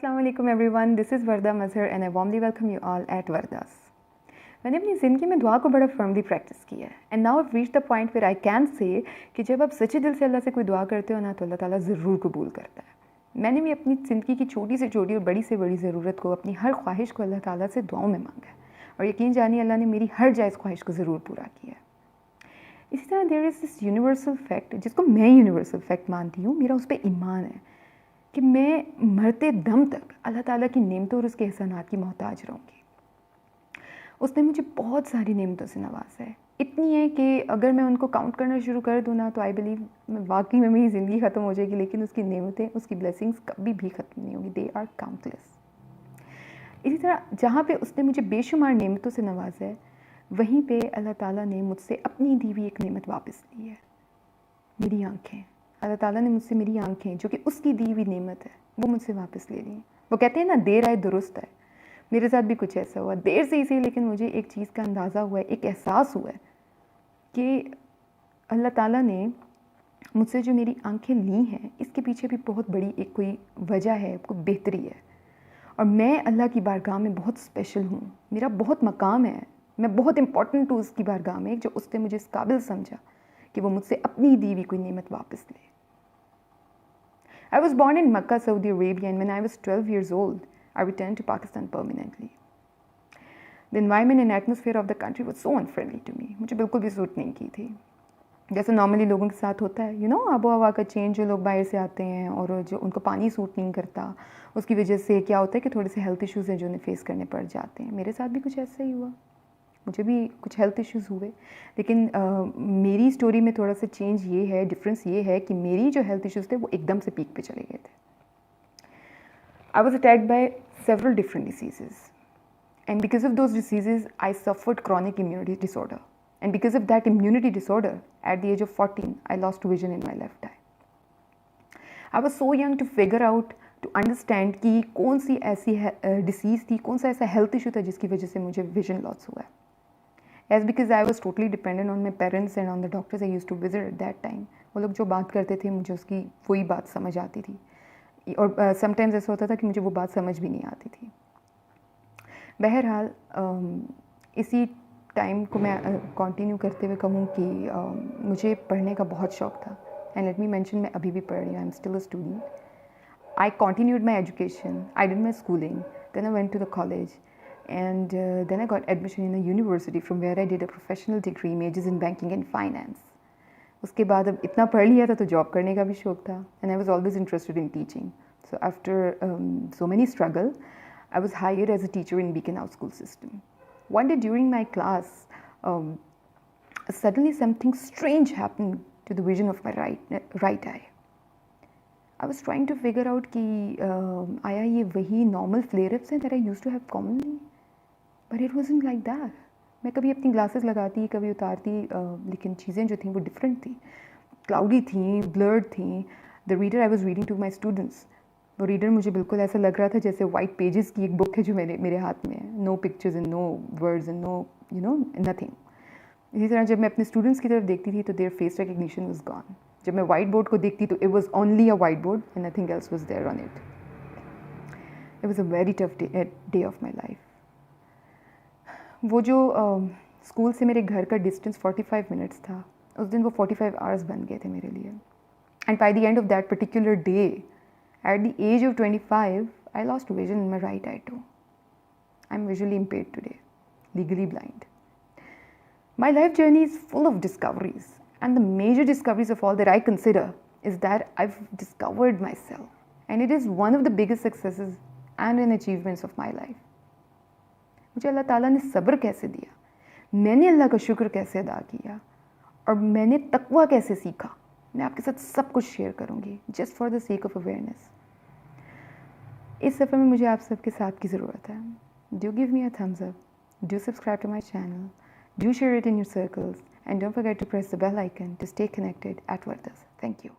Assalamu alaikum everyone. This is Varda Mazhar and I warmly welcome you all at Vardas. मैंने अपनी ज़िंदगी में दुआ को बड़ा फर्मली प्रैक्टिस किया है and now I reach the point where I can say कि जब आप सच्चे दिल से अल्लाह से कोई दुआ करते हो ना तो अल्लाह ताला ज़रूर कबूल करता है। मैंने भी अपनी ज़िंदगी की छोटी से छोटी और बड़ी से बड़ी ज़रूरत को, अपनी हर ख्वाहिश को अल्लाह ताला से दुआओं में मांगा है और यकीन जानिए अल्लाह ने मेरी हर जायज़ ख्वाहिश को ज़रूर पूरा किया है। इसी तरह there is this universal fact जिसको मैं यूनिवर्सल फैक्ट मानती हूँ, मेरा उस पर ईमान है कि मैं मरते दम तक अल्लाह ताला की नेमतों और उसके एहसानात की मोहताज रहूँगी। उसने मुझे बहुत सारी नेमतों से नवाजा है, इतनी है कि अगर मैं उनको काउंट करना शुरू कर दूँ ना तो आई बिलीव वाकई में मेरी ज़िंदगी ख़त्म हो जाएगी, लेकिन उसकी नेमतें, उसकी ब्लेसिंग्स कभी भी ख़त्म नहीं होंगी। They are countless. इसी तरह जहाँ पे उसने मुझे बेशुमार नेमतों से नवाजा है, वहीं पे अल्लाह ताला ने मुझसे अपनी दी हुई एक नेमत वापस ली है, मेरी आँखें। अल्लाह ताला ने मुझसे मेरी आँखें, जो कि उसकी दी हुई नेमत है, वो मुझसे वापस ले ली। वो कहते हैं ना, देर आए दुरुस्त है। मेरे साथ भी कुछ ऐसा हुआ, देर से इसी, लेकिन मुझे एक चीज़ का अंदाज़ा हुआ है, एक एहसास हुआ है कि अल्लाह ताला ने मुझसे जो मेरी आँखें ली हैं, इसके पीछे भी बहुत बड़ी एक कोई वजह है, कोई बेहतरी है। और मैं अल्लाह की बारगाह में बहुत स्पेशल हूँ, मेरा बहुत मकाम है, मैं बहुत इंपॉर्टेंट हूँ उसकी बारगाह में, जो उसने मुझे इस काबिल समझा कि वो मुझसे अपनी दी हुई कोई नेमत वापस ले। I was born in Makkah, Saudi Arabia, and when I was 12 years old, I returned to Pakistan permanently. The environment and atmosphere of the country was so unfriendly to me. मुझे बिल्कुल भी सूट नहीं की थी, जैसे normally लोगों के साथ होता है, आबो हवा का चेंज, जो लोग बाहर से आते हैं और जो उनको पानी सूट नहीं करता, उसकी वजह से क्या होता है कि थोड़े से हेल्थ इश्यूज़ हैं जो उन्हें फेस करने पड़ जाते हैं। मेरे साथ भी कुछ ऐसा ही हुआ, मुझे भी कुछ हेल्थ इश्यूज़ हुए, लेकिन मेरी स्टोरी में थोड़ा सा चेंज ये है, डिफरेंस ये है कि मेरी जो हेल्थ इश्यूज़ थे वो एकदम से पीक पे चले गए थे। I was attacked by several different diseases and because of those diseases I suffered chronic immunity disorder and because of that immunity disorder at the age of 14 I lost vision in my left eye. I was so young to figure out, to understand कि कौन सी ऐसी disease थी, कौन सा ऐसा health issue था जिसकी वजह से मुझे विजन लॉस हुआ है। As because I was totally dependent on my parents and on the doctors I used to visit at that time. वो लोग जो बात करते थे मुझे उसकी वही बात समझ आती थी और समटाइम्स ऐसा होता था कि मुझे वो बात समझ भी नहीं आती थी। बहरहाल इसी टाइम को मैं कंटिन्यू करते हुए कहूँ कि मुझे पढ़ने का बहुत शौक़ था एंड लेट मी मेंशन, मैं अभी भी पढ़ रही हूँ, I am still a student. I continued my education, I did my schooling, then I went to the college and then I got admission in a university from where I did a professional degree, majors in banking and finance. उसके बाद अब इतना पढ़ लिया था तो job करने का भी शौक था and I was always interested in teaching. So after so many struggle, I was hired as a teacher in Beacon House School System. One day during my class, suddenly something strange happened to the vision of my right eye. I was trying to figure out कि आया ये वही normal flare-ups हैं that I used to have commonly. But it wasn't like that. मैं कभी अपनी glasses लगाती, कभी उतारती, लेकिन चीज़ें जो थी वो डिफरेंट थी, क्लाउडी थी, ब्लर्ड थी। The reader I was reading to my students, वो रीडर मुझे बिल्कुल ऐसा लग रहा था जैसे वाइट पेजेस की एक बुक है जो मेरे हाथ में है, no pictures and no words and no nothing. इसी तरह जब मैं अपने स्टूडेंट्स की तरफ देखती थी तो their face recognition was gone. जब मैं वाइट बोर्ड को देखती तो it was only a white board and nothing else was there on it. It was a very tough day of my life. वो जो स्कूल से मेरे घर का डिस्टेंस 45 मिनट्स था, उस दिन वो 45 आवर्स बन गए थे मेरे लिए। And by the end of that particular day, at the age of 25, I lost vision in my right eye too. I am visually impaired today, legally blind. My life journey is full of discoveries and the major discoveries of all that I consider is that I have discovered myself and it is one of the biggest successes and an achievements of my life. मुझे अल्लाह ताला ने सब्र कैसे दिया, मैंने अल्लाह का शुक्र कैसे अदा किया और मैंने तकवा कैसे सीखा, मैं आपके साथ सब कुछ शेयर करूँगी just for the sake of awareness. इस सफ़र में मुझे आप सबके साथ की ज़रूरत है। Do give me a thumbs up, do subscribe to my channel, do share it in your circles and don't forget to press the bell icon to stay connected at वर्दस। Thank you.